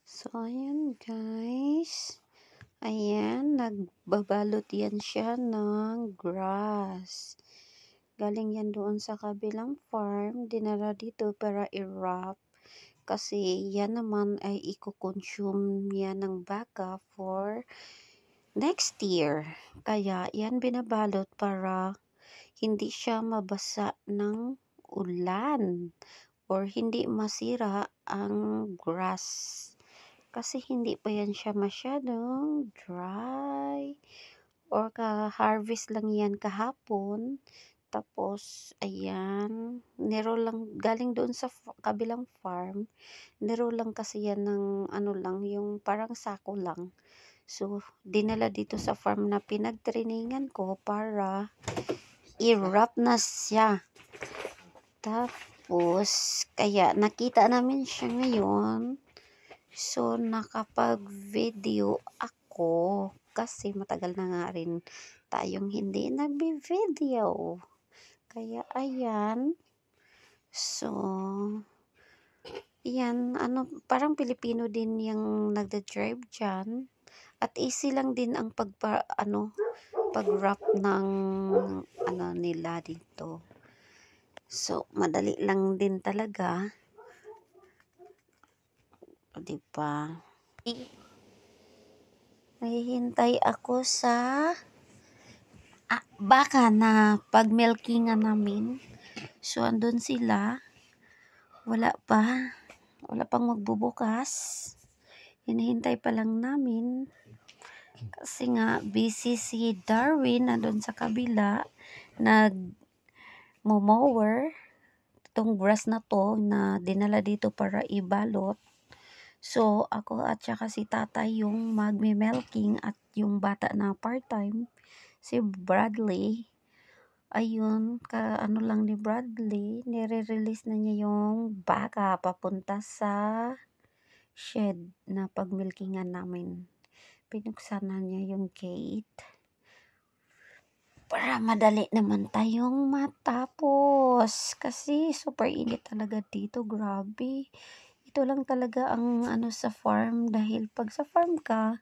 So, ayan guys. Ayan, nagbabalot yan siya ng grass. Galing yan doon sa kabilang farm. Dinala dito para i-wrap. Kasi yan naman ay i-consume yan ng baka for next year. Kaya yan binabalot para hindi siya mabasa ng ulan or hindi masira ang grass. Kasi hindi pa yan siya masyadong dry or ka-harvest lang yan kahapon. Tapos, ayan, lang, galing doon sa kabilang farm, lang kasi yan ng ano lang, yung parang sako lang. So, dinala dito sa farm na pinagtrainingan ko para i-wrap na siya. Tapos, kaya nakita namin siya ngayon. So, nakapag-video ako kasi matagal na nga rin tayong hindi nagbi-video. Kaya, ayan. So, yan, parang Pilipino din yung nagda-drive dyan. At easy lang din ang pag-wrap ng nila dito. So, madali lang din talaga. O, diba? Nahihintay ako sa baka na pag-milkingan namin. So, andun sila. Wala pang magbubukas. Hinihintay pa lang namin. Kasi nga, busy si Darwin andun sa kabila. Nag-mower. Itong grass na to na dinala dito para ibalot. So, ako at saka si tatay yung magme-milking at yung bata na part-time, si Bradley. Ayun, ano lang ni Bradley, nire-release na niya yung baka papunta sa shed na pagmilkingan namin. Pinuksan na niya yung gate para madali naman tayong matapos. Kasi super init talaga dito, grabe. Ito lang talaga ang sa farm dahil pag sa farm ka,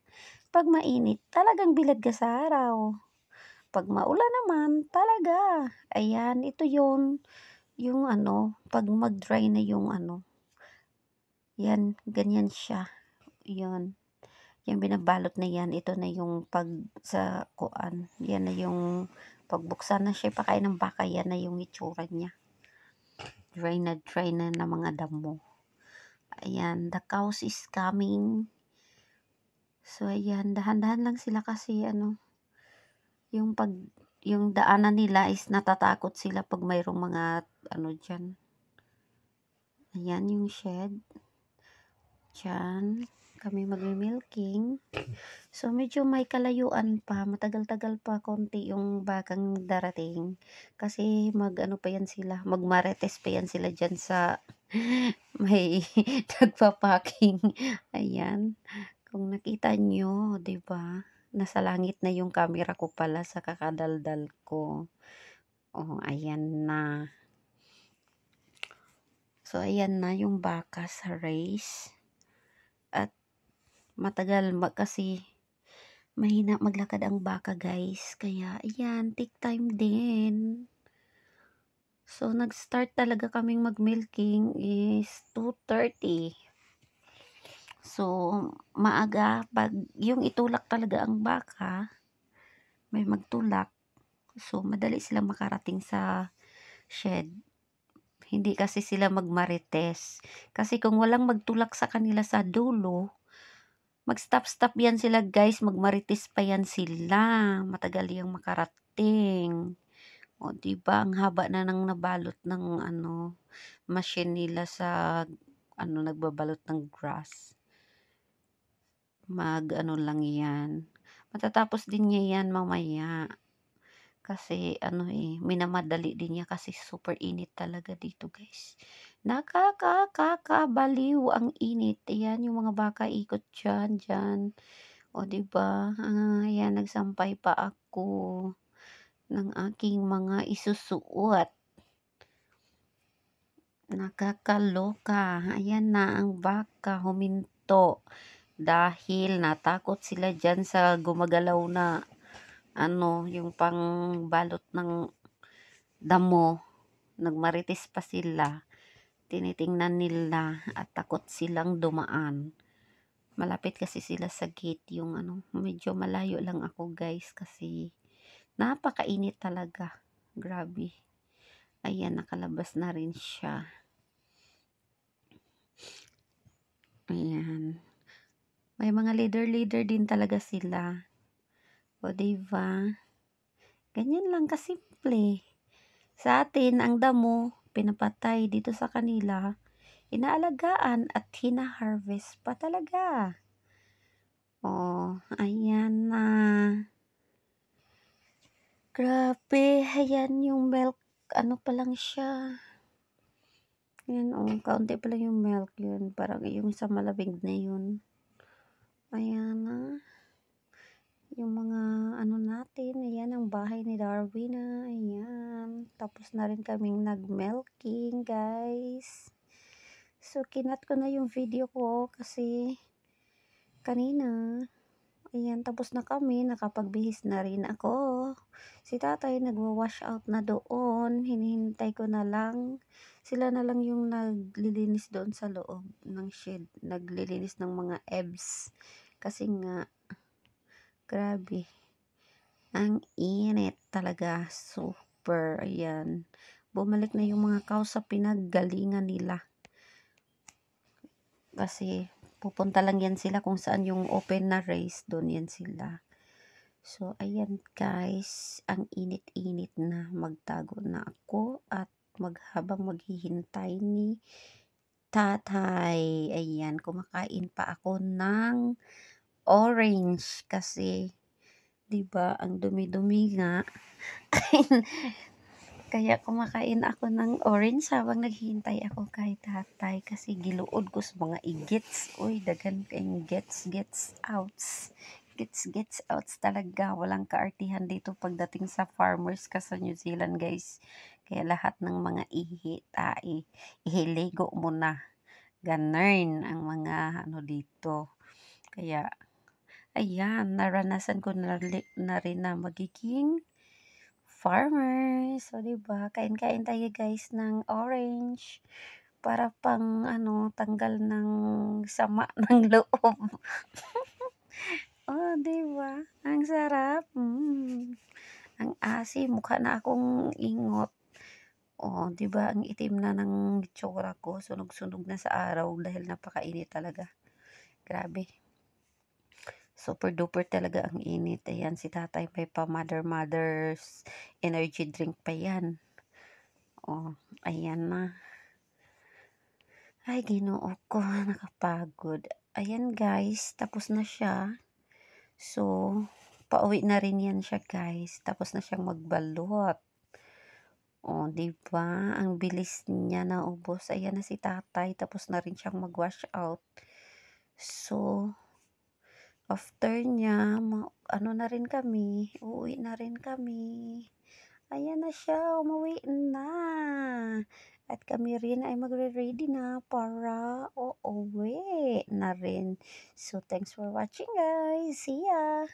pag mainit, talagang bilad ka sa araw. Pag maulan naman, talaga. Ayan, ito yung pag mag-dry na yung yan, ganyan siya. Yan. Yung binabalot na yan, ito na yung pag sa kuan. Yan na yung pagbuksan na siya, pakain ng baka, yan na yung itsura niya. Dry na ng mga damo. Ayan, the cows is coming. So, ayan, dahan-dahan lang sila kasi yung daanan nila is natatakot sila pag mayroong mga dyan. Ayan yung shed. Dyan, kami magmi-milking. So, medyo may kalayuan pa. Matagal-tagal pa konti yung bakang darating. Kasi pa yan sila. Magmarites pa yan sila dyan sa may nagpa-packing. Ayan. Kung nakita nyo, 'di ba? Nasa langit na yung camera ko pala sa kakadaldal ko. Oh, ayan na. So, ayan na yung baka sa race. At matagal kasi mahina maglakad ang baka, guys. Kaya, ayan, take time din. So, nag-start talaga kaming mag-milking is 2:30. So, maaga, pag yung itulak talaga ang baka, may magtulak. So, madali silang makarating sa shed. Hindi kasi sila magmarites. Kasi kung walang magtulak sa kanila sa dulo, mag-stop-stop yan sila, guys. Magmarites pa yan sila. Matagal yung makarating. O, diba? Ang haba na nang nabalot ng machine nila sa nagbabalot ng grass. Lang yan. Matatapos din niya yan mamaya. Kasi minamadali din niya kasi super init talaga dito, guys. Nakakabaliw ang init. Ayan, yung mga baka ikot dyan. O, diba? Ayan, nagsampay pa ako ng aking mga isusuot. Nakakaloka. Ayan na ang baka. huminto dahil natakot sila dyan sa gumagalaw na yung pangbalot ng damo. Nagmarites pa sila. Tinitingnan nila at takot silang dumaan. Malapit kasi sila sa gate yung medyo malayo lang ako guys kasi napakainit talaga. Grabe. Ayan, nakalabas na rin siya. Ayan. May mga leader-leader din talaga sila. O diba? Ganyan lang kasimple. Sa atin, ang damo, pinapatay dito sa kanila. Inaalagaan at hina-harvest pa talaga. Oh, ayan na. Grabe, ayan yung milk. Ano pa lang siya. Ayan, kaunti pa lang yung milk yun. Parang yung sa malamig na yun. Ayan na. Yung mga natin. Ayan, ang bahay ni Darwin na. Ayan. Tapos na rin kaming nag-milking, guys. So, kinat ko na yung video ko kasi kanina. Ayan, tapos na kami. Nakapagbihis na rin ako. Si tatay nagwa-wash out na doon. Hinihintay ko na lang. Sila na lang yung naglilinis doon sa loob ng shed. Naglilinis ng mga ebs. Kasi nga, grabe. Ang init talaga. Super. Ayan. Bumalik na yung mga cow sa pinaggalingan nila. Kasi pupunta lang yan sila kung saan yung open na race. Doon yan sila. So, ayan guys. Ang init-init na. Magtago na ako at habang maghihintay ni tatay. Ayan. Kumakain pa ako ng orange. Kasi 'di ba ang dumi-dumi nga. Kaya kumakain ako ng orange habang naghihintay ako kay tatay kasi giluod ko sa mga igits. Uy, dagan kayong gets outs. Gets outs talaga. Walang kaartihan dito pagdating sa farmers ka sa New Zealand, guys. Kaya lahat ng mga ihiligo mo na. Ganun ang mga dito. Kaya, ayan, naranasan ko na rin na magiging farmers. So, diba? Kain-kain tayo guys ng orange para pang tanggal ng sama ng loob. Oh, diba? Ang sarap. Ang asim. Mukha na akong ingot. Oh, diba? Ang itim na ng tsura ko. Sunog-sunog na sa araw dahil napakainit talaga. Grabe. Super duper talaga ang init. Ayan, si tatay may pa mother's energy drink pa yan. Oh, ayan na. Ay, ginoo ko. Nakapagod. Ayan guys, tapos na siya. So, pauwi na rin yan siya guys. Tapos na siyang magbalot. Oh, diba? Ang bilis niya na ubos. Ayan na si tatay. Tapos na rin siyang mag-wash out. So, after niya, na rin kami. Uuwi na rin kami. Ayan na siya, umuwi na. At kami rin ay magre-ready na para uuwi na rin. So, thanks for watching guys. See ya!